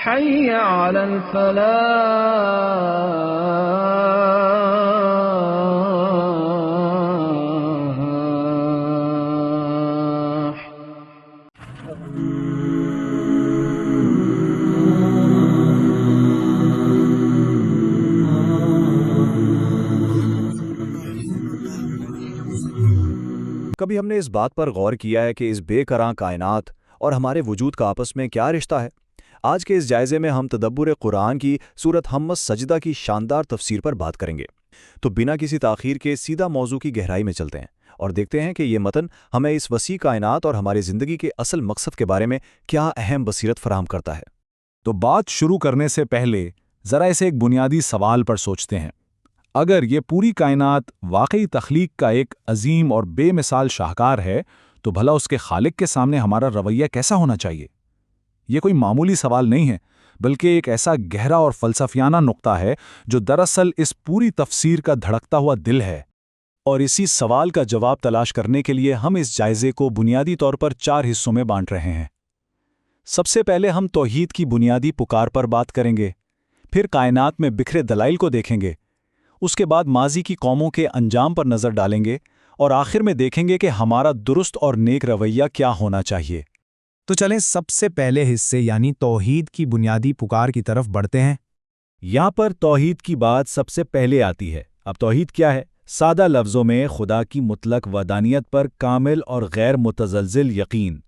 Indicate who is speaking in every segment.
Speaker 1: حي على الفلاح.
Speaker 2: کبھی ہم نے اس بات پر غور کیا ہے کہ اس بے کراں کائنات اور ہمارے وجود کا آپس میں کیا رشتہ ہے؟ آج کے اس جائزے میں ہم تدبر قرآن کی سورت حمد سجدہ کی شاندار تفسیر پر بات کریں گے۔ تو بنا کسی تاخیر کے سیدھا موضوع کی گہرائی میں چلتے ہیں اور دیکھتے ہیں کہ یہ متن ہمیں اس وسیع کائنات اور ہماری زندگی کے اصل مقصد کے بارے میں کیا اہم بصیرت فراہم کرتا ہے۔
Speaker 3: تو بات شروع کرنے سے پہلے ذرا اسے ایک بنیادی سوال پر سوچتے ہیں۔ اگر یہ پوری کائنات واقعی تخلیق کا ایک عظیم اور بے مثال شاہکار ہے تو بھلا اس کے خالق کے سامنے ہمارا رویہ کیسا ہونا چاہیے؟ یہ کوئی معمولی سوال نہیں ہے، بلکہ ایک ایسا گہرا اور فلسفیانہ نقطہ ہے جو دراصل اس پوری تفسیر کا دھڑکتا ہوا دل ہے۔
Speaker 2: اور اسی سوال کا جواب تلاش کرنے کے لیے ہم اس جائزے کو بنیادی طور پر 4 حصوں میں بانٹ رہے ہیں۔ سب سے پہلے ہم توحید کی بنیادی پکار پر بات کریں گے، پھر کائنات میں بکھرے دلائل کو دیکھیں گے، اس کے بعد ماضی کی قوموں کے انجام پر نظر ڈالیں گے، اور آخر میں دیکھیں گے کہ ہمارا درست اور نیک رویہ کیا ہونا چاہیے۔
Speaker 4: تو چلیں سب سے پہلے حصے یعنی توحید کی بنیادی پکار کی طرف بڑھتے ہیں۔
Speaker 2: یہاں پر توحید کی بات سب سے پہلے آتی ہے۔ اب توحید کیا ہے؟ سادہ لفظوں میں خدا کی مطلق وحدانیت پر کامل اور غیر متزلزل یقین۔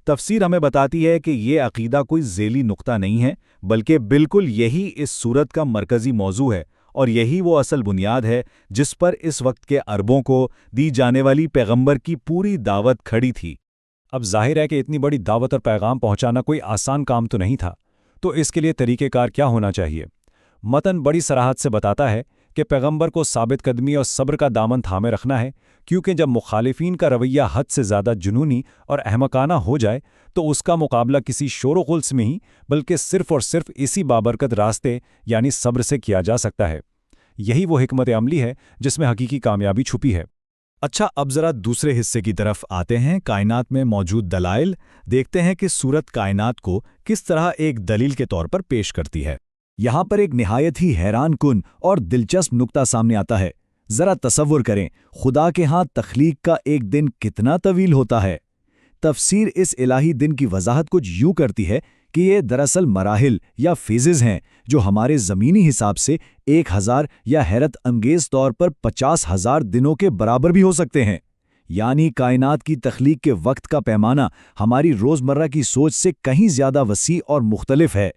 Speaker 2: تفسیر ہمیں بتاتی ہے کہ یہ عقیدہ کوئی ذیلی نقطہ نہیں ہے، بلکہ بالکل یہی اس سورت کا مرکزی موضوع ہے، اور یہی وہ اصل بنیاد ہے جس پر اس وقت کے عربوں کو دی جانے والی پیغمبر کی پوری دعوت کھڑی تھی۔ اب ظاہر ہے کہ اتنی بڑی دعوت اور پیغام پہنچانا کوئی آسان کام تو نہیں تھا، تو اس کے لیے طریقہ کار کیا ہونا چاہیے؟ متن بڑی صراحت سے بتاتا ہے کہ پیغمبر کو ثابت قدمی اور صبر کا دامن تھامے رکھنا ہے، کیونکہ جب مخالفین کا رویہ حد سے زیادہ جنونی اور احمقانہ ہو جائے تو اس کا مقابلہ کسی شور و غل میں ہی بلکہ صرف اور صرف اسی بابرکت راستے یعنی صبر سے کیا جا سکتا ہے۔ یہی وہ حکمت عملی ہے جس میں حقیقی کامیابی چھپی ہے۔ اچھا، اب ذرا دوسرے حصے کی طرف آتے ہیں۔ کائنات میں موجود دلائل، دیکھتے ہیں کہ سورت کائنات کو کس طرح ایک دلیل کے طور پر پیش کرتی ہے۔ یہاں پر ایک نہایت ہی حیران کن اور دلچسپ نقطہ سامنے آتا ہے۔ ذرا تصور کریں، خدا کے ہاں تخلیق کا ایک دن کتنا طویل ہوتا ہے۔ تفسیر اس الہی دن کی وضاحت کچھ یوں کرتی ہے کہ یہ دراصل مراحل یا فیزز ہیں جو ہمارے زمینی حساب سے 1000 یا حیرت انگیز طور پر 50,000 دنوں کے برابر بھی ہو سکتے ہیں۔ یعنی کائنات کی تخلیق کے وقت کا پیمانہ ہماری روزمرہ کی سوچ سے کہیں زیادہ وسیع اور مختلف ہے۔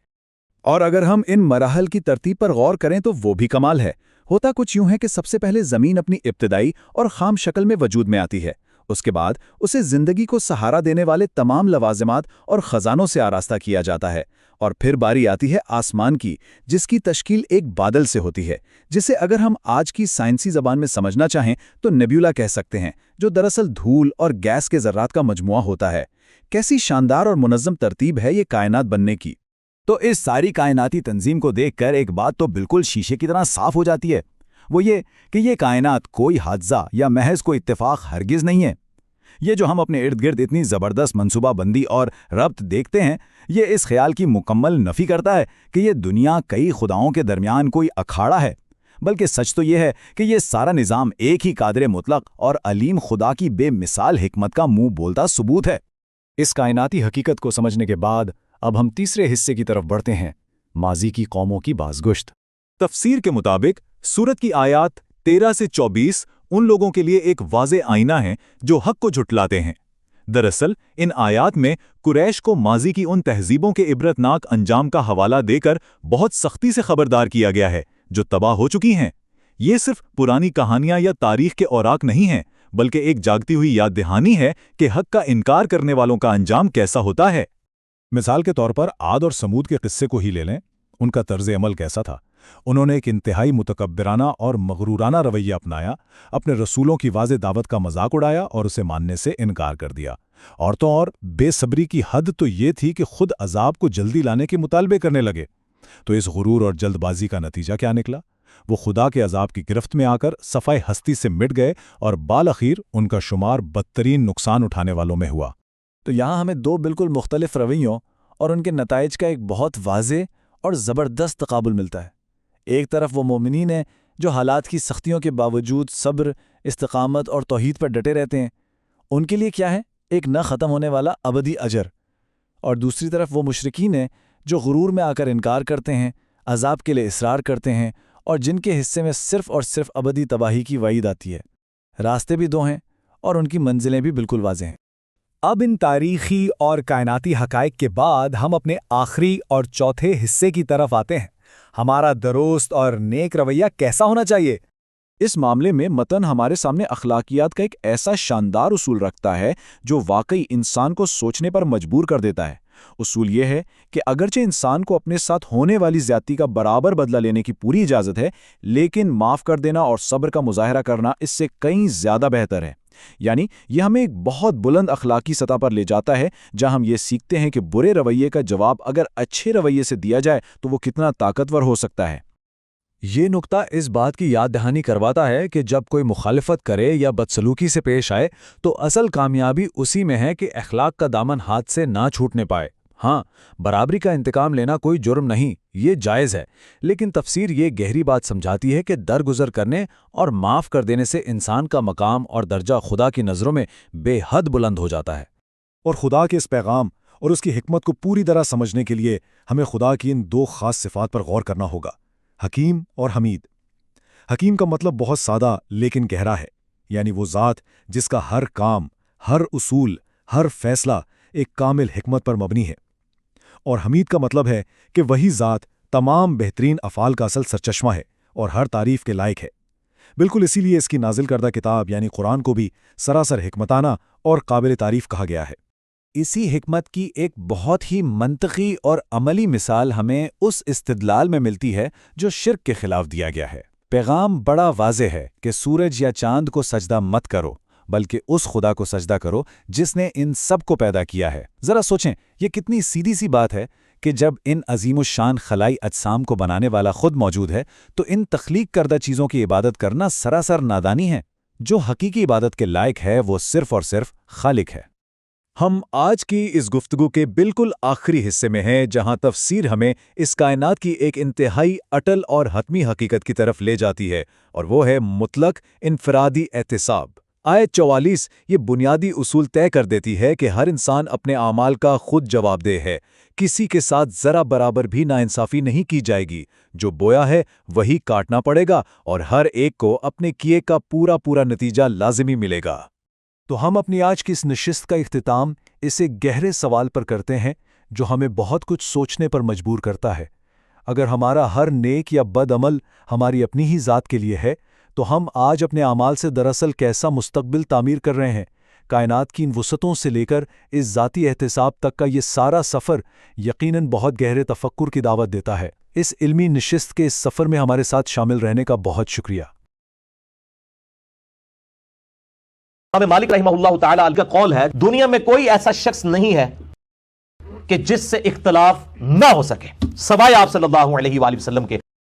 Speaker 2: اور اگر ہم ان مراحل کی ترتیب پر غور کریں تو وہ بھی کمال ہے۔ ہوتا کچھ یوں ہے کہ سب سے پہلے زمین اپنی ابتدائی اور خام شکل میں وجود میں آتی ہے، اس کے بعد اسے زندگی کو سہارا دینے والے تمام لوازمات اور خزانوں سے آراستہ کیا جاتا ہے، اور پھر باری آتی ہے آسمان کی، جس کی تشکیل ایک بادل سے ہوتی ہے، جسے اگر ہم آج کی سائنسی زبان میں سمجھنا چاہیں تو نیبیولا کہہ سکتے ہیں، جو دراصل دھول اور گیس کے ذرات کا مجموعہ ہوتا ہے۔ کیسی شاندار اور منظم ترتیب ہے یہ کائنات بننے کی! تو اس ساری کائناتی تنظیم کو دیکھ کر ایک بات تو بالکل شیشے کی طرح صاف ہو جاتی ہے، وہ یہ کہ یہ کائنات کوئی حادثہ یا محض کوئی اتفاق ہرگز نہیں ہے۔ یہ جو ہم اپنے ارد گرد اتنی زبردست منصوبہ بندی اور ربط دیکھتے ہیں، یہ اس خیال کی مکمل نفی کرتا ہے کہ یہ دنیا کئی خداؤں کے درمیان کوئی اکھاڑا ہے، بلکہ سچ تو یہ ہے کہ یہ سارا نظام ایک ہی قادر مطلق اور علیم خدا کی بے مثال حکمت کا منہ بولتا ثبوت ہے۔ اس کائناتی حقیقت کو سمجھنے کے بعد اب ہم تیسرے حصے کی طرف بڑھتے ہیں، ماضی کی قوموں کی بازگشت۔ تفسیر کے مطابق سورت کی آیات 13 سے 24 ان لوگوں کے لیے ایک واضح آئینہ ہیں جو حق کو جھٹلاتے ہیں۔ دراصل ان آیات میں قریش کو ماضی کی ان تہذیبوں کے عبرتناک انجام کا حوالہ دے کر بہت سختی سے خبردار کیا گیا ہے جو تباہ ہو چکی ہیں۔ یہ صرف پرانی کہانیاں یا تاریخ کے اوراق نہیں ہیں، بلکہ ایک جاگتی ہوئی یاد دہانی ہے کہ حق کا انکار کرنے والوں کا انجام کیسا ہوتا ہے۔
Speaker 3: مثال کے طور پر عاد اور سمود کے قصے کو ہی لے لیں، ان کا طرز عمل کیسا تھا؟ انہوں نے ایک انتہائی متکبرانہ اور مغرورانہ رویہ اپنایا، اپنے رسولوں کی واضح دعوت کا مذاق اڑایا اور اسے ماننے سے انکار کر دیا۔ اور تو اور بے صبری کی حد تو یہ تھی کہ خود عذاب کو جلدی لانے کے مطالبے کرنے لگے۔ تو اس غرور اور جلد بازی کا نتیجہ کیا نکلا؟ وہ خدا کے عذاب کی گرفت میں آ کر صفائے ہستی سے مٹ گئے اور بالآخر ان کا شمار بدترین نقصان اٹھانے والوں میں ہوا۔
Speaker 2: تو یہاں ہمیں دو بالکل مختلف رویوں اور ان کے نتائج کا ایک بہت واضح اور زبردست تقابل ملتا ہے۔ ایک طرف وہ مومنین ہیں جو حالات کی سختیوں کے باوجود صبر، استقامت اور توحید پر ڈٹے رہتے ہیں، ان کے لیے کیا ہے؟ ایک نہ ختم ہونے والا ابدی اجر۔ اور دوسری طرف وہ مشرکین ہیں جو غرور میں آ کر انکار کرتے ہیں، عذاب کے لیے اصرار کرتے ہیں، اور جن کے حصے میں صرف اور صرف ابدی تباہی کی وعید آتی ہے۔ راستے بھی دو ہیں اور ان کی منزلیں بھی بالکل واضح ہیں۔
Speaker 4: اب ان تاریخی اور کائناتی حقائق کے بعد ہم اپنے آخری اور چوتھے حصے کی طرف آتے ہیں۔ ہمارا درست اور نیک رویہ کیسا ہونا چاہیے؟
Speaker 2: اس معاملے میں متن ہمارے سامنے اخلاقیات کا ایک ایسا شاندار اصول رکھتا ہے جو واقعی انسان کو سوچنے پر مجبور کر دیتا ہے۔ اصول یہ ہے کہ اگرچہ انسان کو اپنے ساتھ ہونے والی زیادتی کا برابر بدلہ لینے کی پوری اجازت ہے، لیکن معاف کر دینا اور صبر کا مظاہرہ کرنا اس سے کہیں زیادہ بہتر ہے۔ یعنی یہ ہمیں ایک بہت بلند اخلاقی سطح پر لے جاتا ہے جہاں ہم یہ سیکھتے ہیں کہ برے رویے کا جواب اگر اچھے رویے سے دیا جائے تو وہ کتنا طاقتور ہو سکتا ہے۔
Speaker 4: یہ نقطہ اس بات کی یاد دہانی کرواتا ہے کہ جب کوئی مخالفت کرے یا بدسلوکی سے پیش آئے تو اصل کامیابی اسی میں ہے کہ اخلاق کا دامن ہاتھ سے نہ چھوٹنے پائے۔ ہاں، برابری کا انتقام لینا کوئی جرم نہیں، یہ جائز ہے، لیکن تفسیر یہ گہری بات سمجھاتی ہے کہ درگزر کرنے اور معاف کر دینے سے انسان کا مقام اور درجہ خدا کی نظروں میں بے حد بلند ہو جاتا ہے۔
Speaker 3: اور خدا کے اس پیغام اور اس کی حکمت کو پوری طرح سمجھنے کے لیے ہمیں خدا کی ان دو خاص صفات پر غور کرنا ہوگا: حکیم اور حمید۔ حکیم کا مطلب بہت سادہ لیکن گہرا ہے، یعنی وہ ذات جس کا ہر کام، ہر اصول، ہر فیصلہ ایک کامل حکمت پر مبنی ہے۔ اور حمید کا مطلب ہے کہ وہی ذات تمام بہترین افعال کا اصل سرچشمہ ہے اور ہر تعریف کے لائق ہے۔ بالکل اسی لیے اس کی نازل کردہ کتاب یعنی قرآن کو بھی سراسر حکمتانہ اور قابل تعریف کہا گیا ہے۔
Speaker 2: اسی حکمت کی ایک بہت ہی منطقی اور عملی مثال ہمیں اس استدلال میں ملتی ہے جو شرک کے خلاف دیا گیا ہے۔ پیغام بڑا واضح ہے کہ سورج یا چاند کو سجدہ مت کرو، بلکہ اس خدا کو سجدہ کرو جس نے ان سب کو پیدا کیا ہے۔ ذرا سوچیں، یہ کتنی سیدھی سی بات ہے کہ جب ان عظیم الشان خلائی اجسام کو بنانے والا خود موجود ہے تو ان تخلیق کردہ چیزوں کی عبادت کرنا سراسر نادانی ہے۔ جو حقیقی عبادت کے لائق ہے وہ صرف اور صرف خالق ہے۔
Speaker 4: ہم آج کی اس گفتگو کے بالکل آخری حصے میں ہیں جہاں تفسیر ہمیں اس کائنات کی ایک انتہائی اٹل اور حتمی حقیقت کی طرف لے جاتی ہے، اور وہ ہے مطلق انفرادی احتساب۔ آیت 44 یہ بنیادی اصول طے کر دیتی ہے کہ ہر انسان اپنے اعمال کا خود جواب دہ ہے، کسی کے ساتھ ذرا برابر بھی ناانصافی نہیں کی جائے گی، جو بویا ہے وہی کاٹنا پڑے گا، اور ہر ایک کو اپنے کیے کا پورا نتیجہ لازمی ملے گا۔ تو ہم اپنی آج کی اس نشست کا اختتام اسے گہرے سوال پر کرتے ہیں جو ہمیں بہت کچھ سوچنے پر مجبور کرتا ہے۔ اگر ہمارا ہر نیک یا بد عمل ہماری اپنی ہی ذات کے لیے ہے تو ہم آج اپنے اعمال سے دراصل کیسا مستقبل تعمیر کر رہے ہیں؟ کائنات کی ان وسعتوں سے لے کر اس ذاتی احتساب تک کا یہ سارا سفر یقیناً بہت گہرے تفکر کی دعوت دیتا ہے۔ اس علمی نشست کے اس سفر میں ہمارے ساتھ شامل رہنے کا بہت شکریہ۔
Speaker 5: امام مالک رحمہ اللہ تعالی کا قول ہے، دنیا میں کوئی ایسا شخص نہیں ہے کہ جس سے اختلاف نہ ہو سکے سوائے آپ صلی اللہ علیہ وآلہ وسلم کے۔